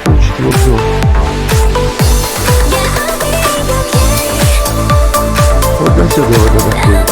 получит в обзор. Вот до сюда вода доходит.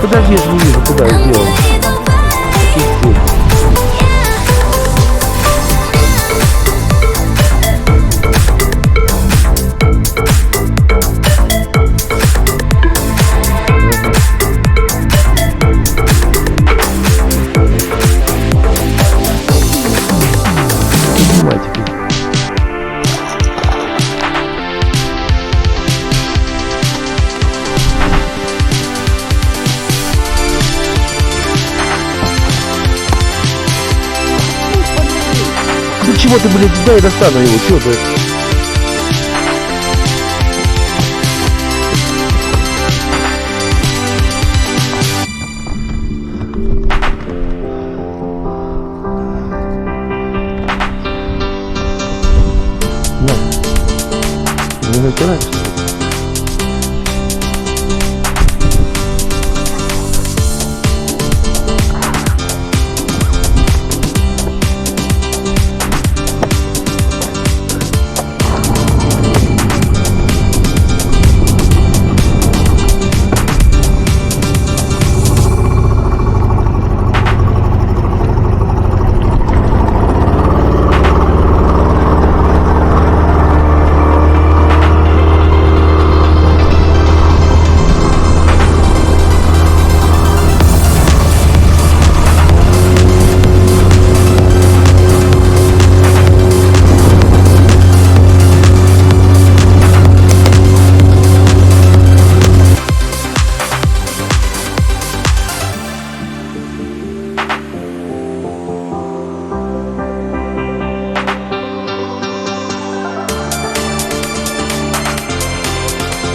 Подожди, я же не вижу, куда я сделал. Ну чего ты, блин, туда и достану его, чего ты? На, не натираешься?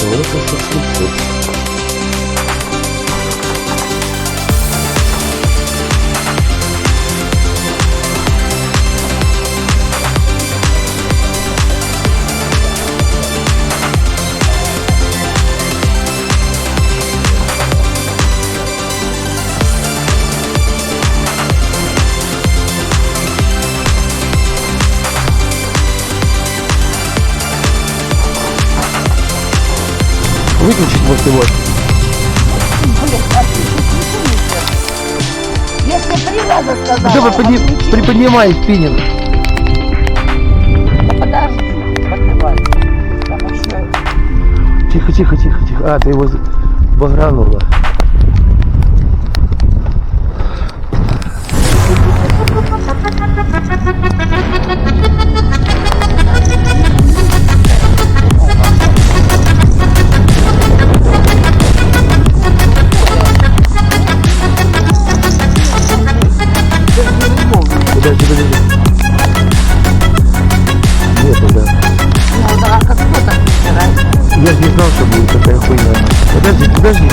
Вот это что-то. Выключить вот его. Если 3 раза сказала... Давай приподнимай спиннинг. Да подожди, поднимай. Тихо, тихо, тихо, тихо. А, ты его багранула. Подожди, подожди. Нету, да. Ну да, как кто так собирается? Я же не знал, что будет такая хуйня. Подожди, подожди,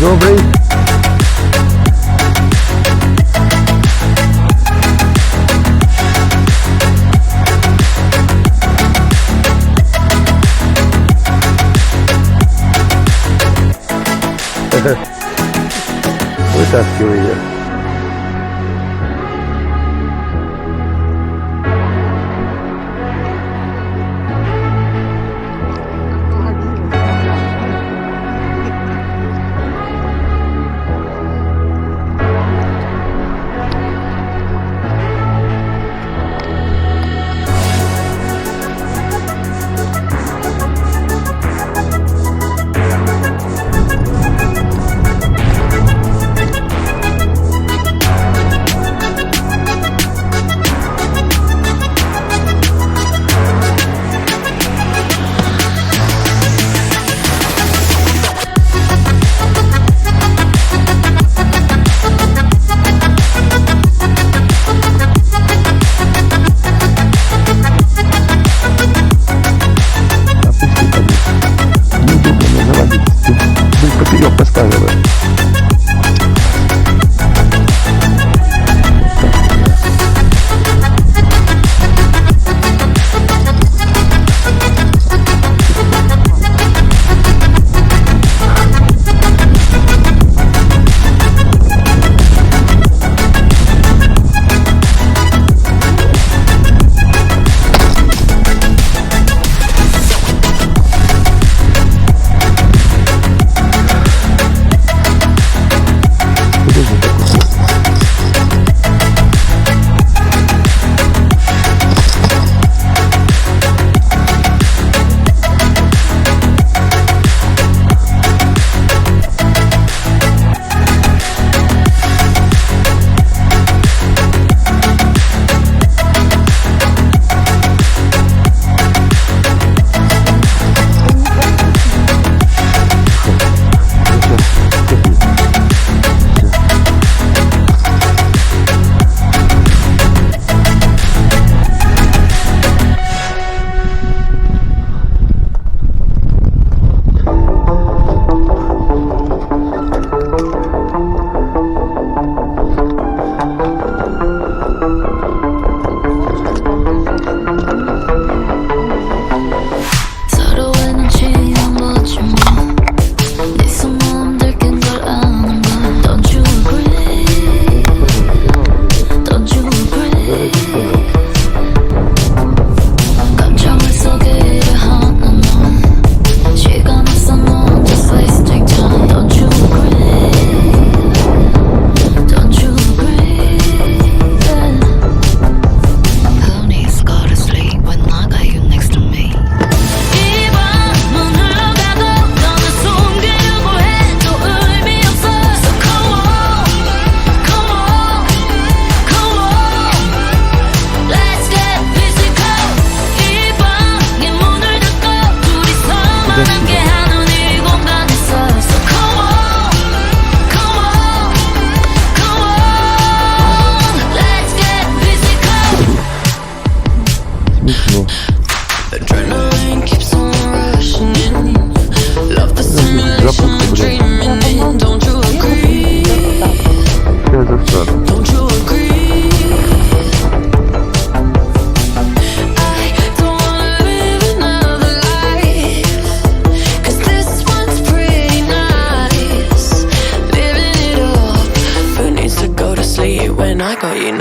Добрий. Вытаскивай ее.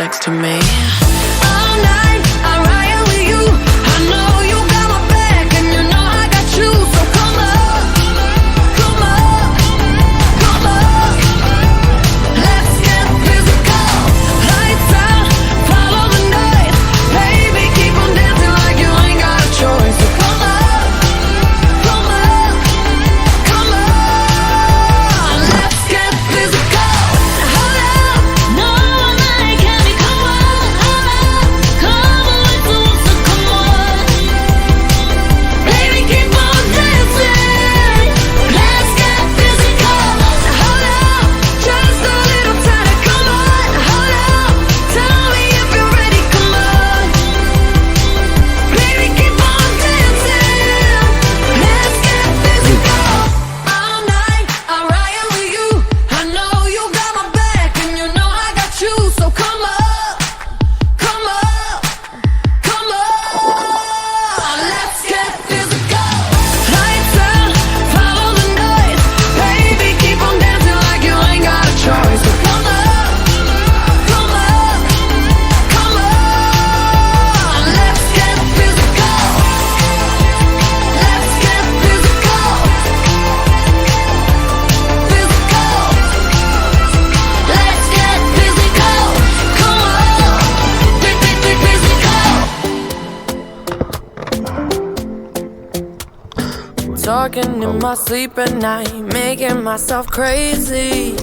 next to me. All night, I ride with you. I know you got my back, and you know I got you. So come on. talking in my sleep at night, making myself crazy.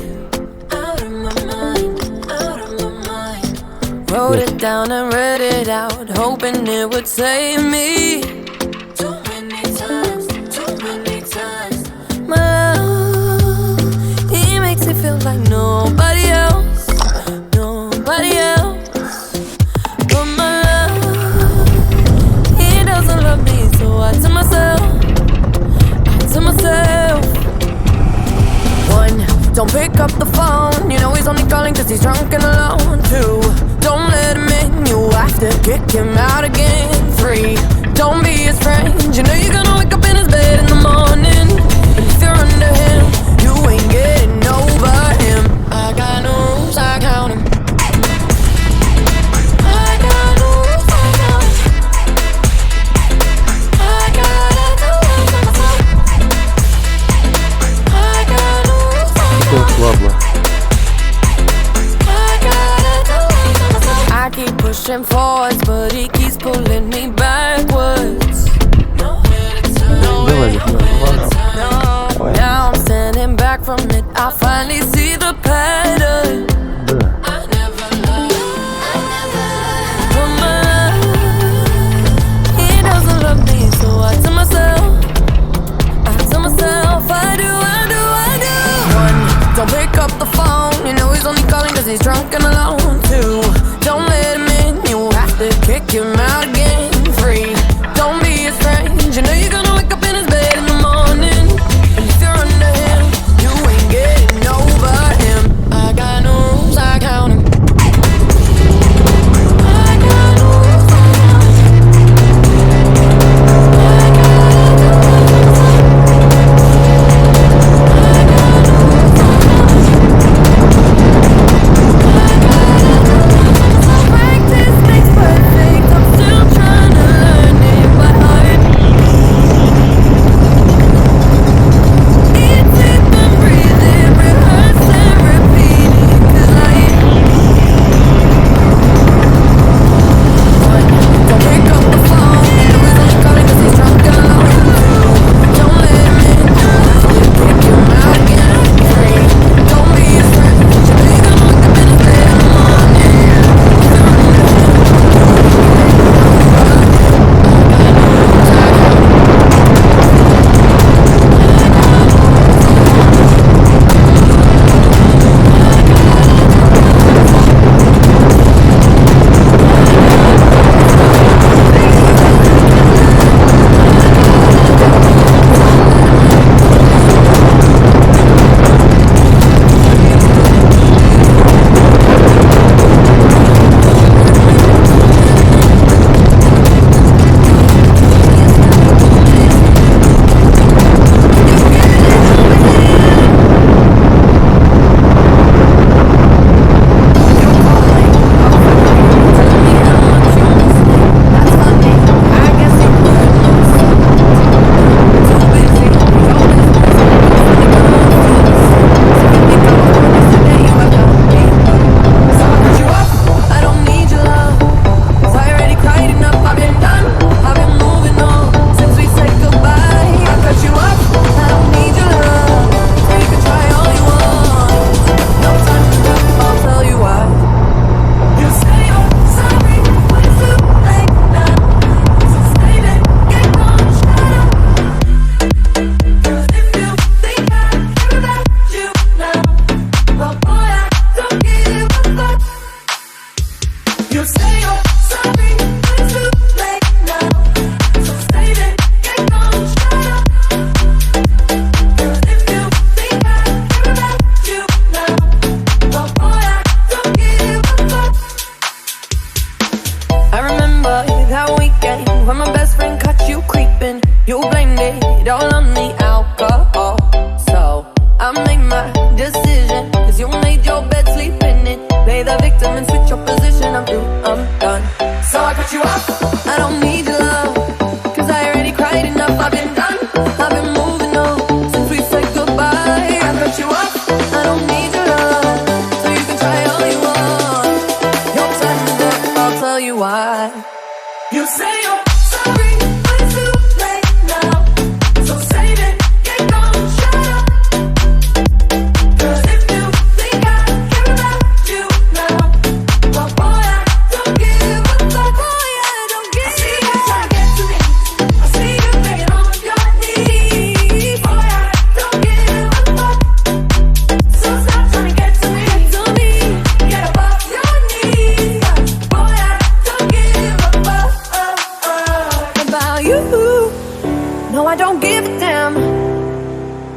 Out of my mind, out of my mind. Wrote it down and read it out, hoping it would save me. Too many times, too many times. My love, he makes me feel like nobody else, nobody else. But my love, he doesn't love me, so I tell myself, one, don't pick up the phone. You know he's only calling cause he's drunk and alone. Two, don't let him in. You have to kick him out again. Three, don't be his friend. You know you're gonna wake up in his bed in the morning. And if you're under him, you ain't getting over him. I got no rules, I count him. I got no rules, I count him. I gotta do it for myself. I keep pushing forwards, but he keeps pulling me backwards. Now I'm standing back from it. I finally see the pattern. I never loved. But my love, he doesn't love me, so I tell myself, I do. One, don't pick up the phone. You know he's only calling cause he's drunk and alone. Two, don't let him in. You have to kick him out again. Three, don't be his friend. You know you're gonna wake up in his bed in the morning. And if you're under him, you ain't getting over him. I got no rules, I count him. I got no rules, I count him. I gotta do it for myself. Practice makes perfect. I'm still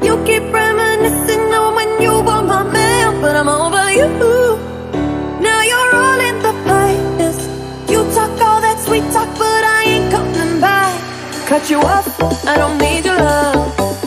You keep reminiscing on when you were my man, but I'm over you. Now you're all in the place. You talk all that sweet talk, but I ain't coming back. Cut you off, I don't need your love.